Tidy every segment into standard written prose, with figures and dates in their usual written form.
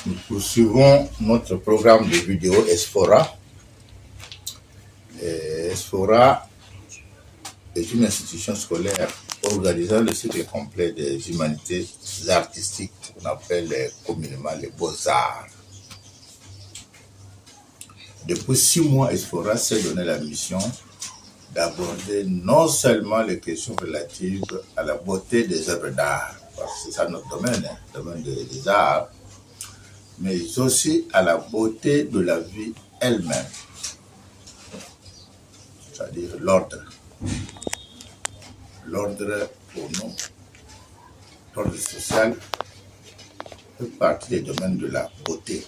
Nous poursuivons notre programme de vidéo Esfora. Esfora est une institution scolaire organisant le cycle complet des humanités artistiques qu'on appelle communément les beaux-arts. Depuis 6 mois, Esfora s'est donné la mission d'aborder non seulement les questions relatives à la beauté des œuvres d'art, parce que c'est ça notre domaine, le domaine des arts, mais aussi à la beauté de la vie elle-même, c'est-à-dire l'ordre. L'ordre pour nous, l'ordre social, fait partie des domaines de la beauté.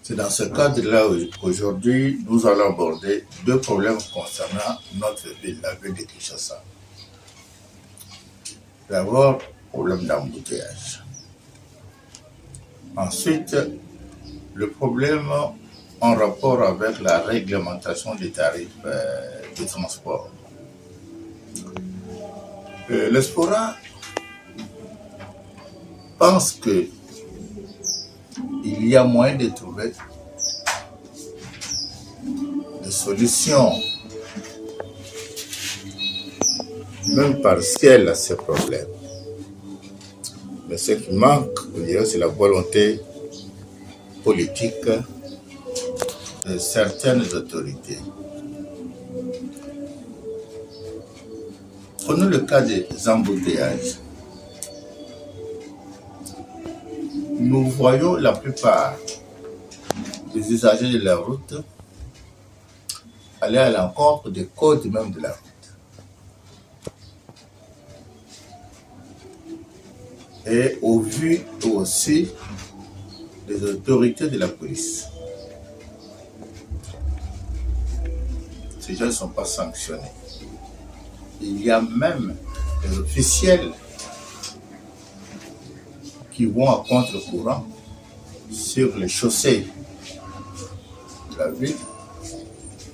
C'est dans ce cadre-là qu'aujourd'hui, nous allons aborder 2 problèmes concernant notre ville, la ville de Kinshasa. D'abord, problème d'embouteillage. Ensuite, le problème en rapport avec la réglementation des tarifs de transport. L'Esfora pense que il y a moyen de trouver des solutions, même partielles, à ces problèmes. Mais ce qui manque, c'est la volonté politique de certaines autorités. Prenons le cas des embouteillages. Nous voyons la plupart des usagers de la route aller à l'encontre des codes même de la route. Et au vu aussi des autorités de la police. Ces gens ne sont pas sanctionnés. Il y a même des officiels qui vont à contre-courant sur les chaussées de la ville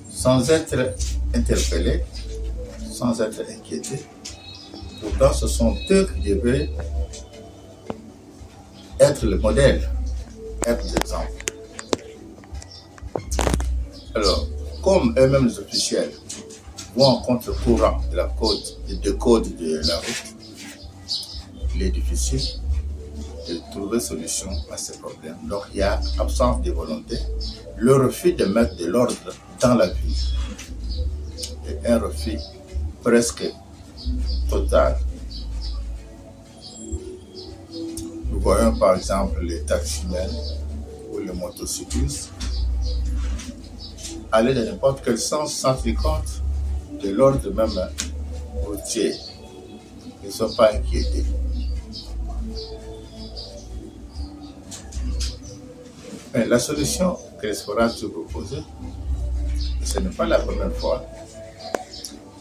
sans être interpellés, sans être inquiétés. Pourtant, ce sont eux qui devaient être le modèle, être l'exemple. Alors, comme eux-mêmes les officiels vont en contre-courant de la code, des 2 codes de la route, il est difficile de trouver solution à ces problèmes. Donc il y a absence de volonté, le refus de mettre de l'ordre dans la vie et un refus presque total. Nous voyons par exemple les taximens ou les motocyclistes aller dans n'importe quel sens sans tenir compte de l'ordre même routier. Ils ne sont pas inquiétés. Mais la solution que l'Esfora a proposée, ce n'est pas la première fois,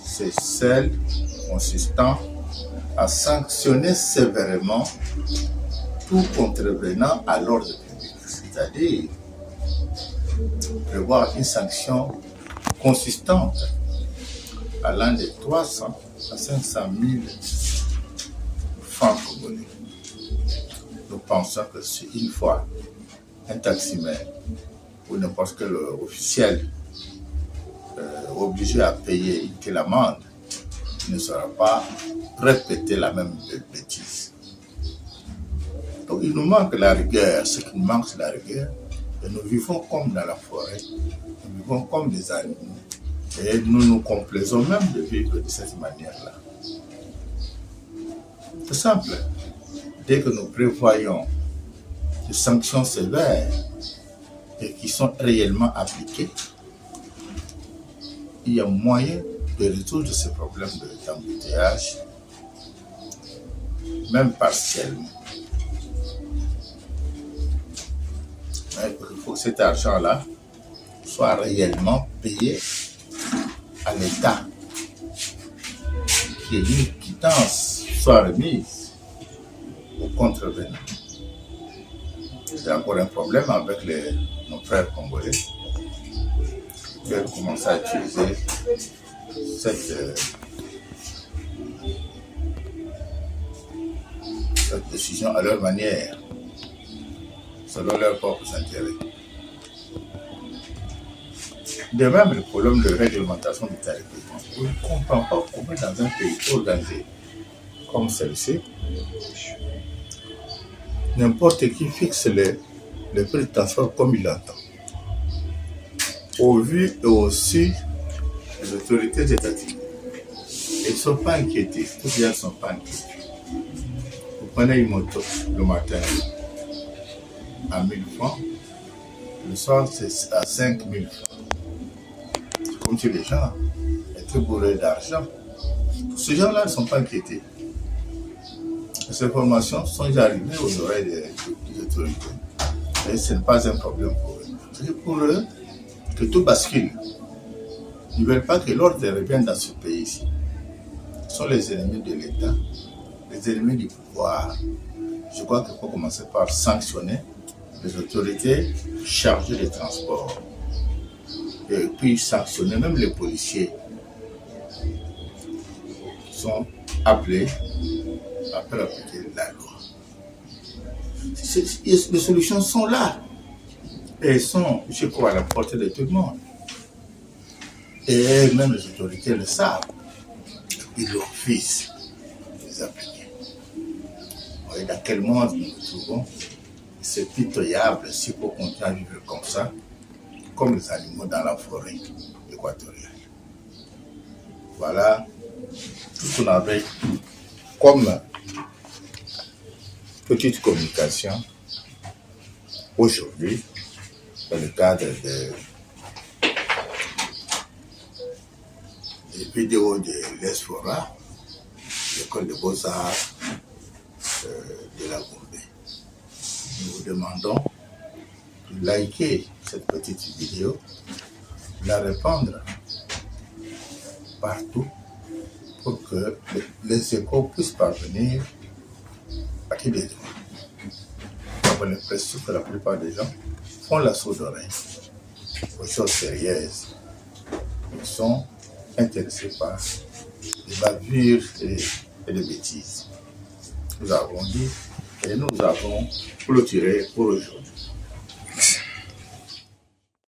c'est celle consistant à sanctionner sévèrement tout contrevenant à l'ordre public, c'est-à-dire prévoir une sanction consistante allant de 300 à 500 000 francs congolais. Nous pensons que si une fois un taximan ou n'importe quel officiel obligé à payer une telle amende, il ne sera pas répéter la même bêtise. Donc il nous manque la rigueur. Ce qui nous manque, c'est la rigueur. Et nous vivons comme dans la forêt, nous vivons comme des animaux. Et nous nous complaisons même de vivre de cette manière-là. C'est simple. Dès que nous prévoyons des sanctions sévères et qui sont réellement appliquées, il y a moyen de résoudre ces problèmes d'embouteillage, même partiellement. Mais il faut que cet argent-là soit réellement payé à l'État, qu'il y ait une quittance soit remise aux contrevenants. C'est encore un problème avec nos frères congolais qui ont commencé à utiliser cette décision à leur manière. selon leurs propres intérêts. De même, le problème de réglementation du tariflement. On ne comprend pas comment dans un pays organisé comme celle-ci, n'importe qui fixe le prix de transport comme il l'entend. Au vu et au su des autorités étatiques, ils ne sont pas inquiétés, tous les gens ne sont pas inquiétés. Vous prenez une moto le matin à 1000 francs, le soir c'est à 5000 francs. C'est comme si les gens étaient bourrés d'argent. Ces gens-là ne sont pas inquiétés. Ces informations sont déjà arrivées aux oreilles des autorités. Et ce n'est pas un problème pour eux. C'est pour eux que tout bascule. Ils ne veulent pas que l'ordre revienne dans ce pays-ci. Ce sont les ennemis de l'État, les ennemis du pouvoir. Je crois qu'il faut commencer par sanctionner les autorités chargées des transports. Et puis sanctionner même les policiers qui sont appelés à faire appliquer la loi. Les solutions sont là. Et elles sont, je crois, à la portée de tout le monde. Et même les autorités le savent. Ils refusent de les appliquer. Vous voyez dans quel monde nous nous trouvons. C'est pitoyable s'il faut continuer à vivre comme ça, comme les animaux dans la forêt équatoriale. Voilà tout ce qu'on avait comme petite communication aujourd'hui dans le cadre des vidéos de l'ESFORA, l'école de beaux-arts de la Gombe. Nous vous demandons de liker cette petite vidéo, de la répandre partout pour que les échos puissent parvenir à qui des gens. On a l'impression que la plupart des gens font la sourde oreille aux choses sérieuses. Ils sont intéressés par des bavures et des bêtises. Nous avons dit et nous avons clôturé pour aujourd'hui.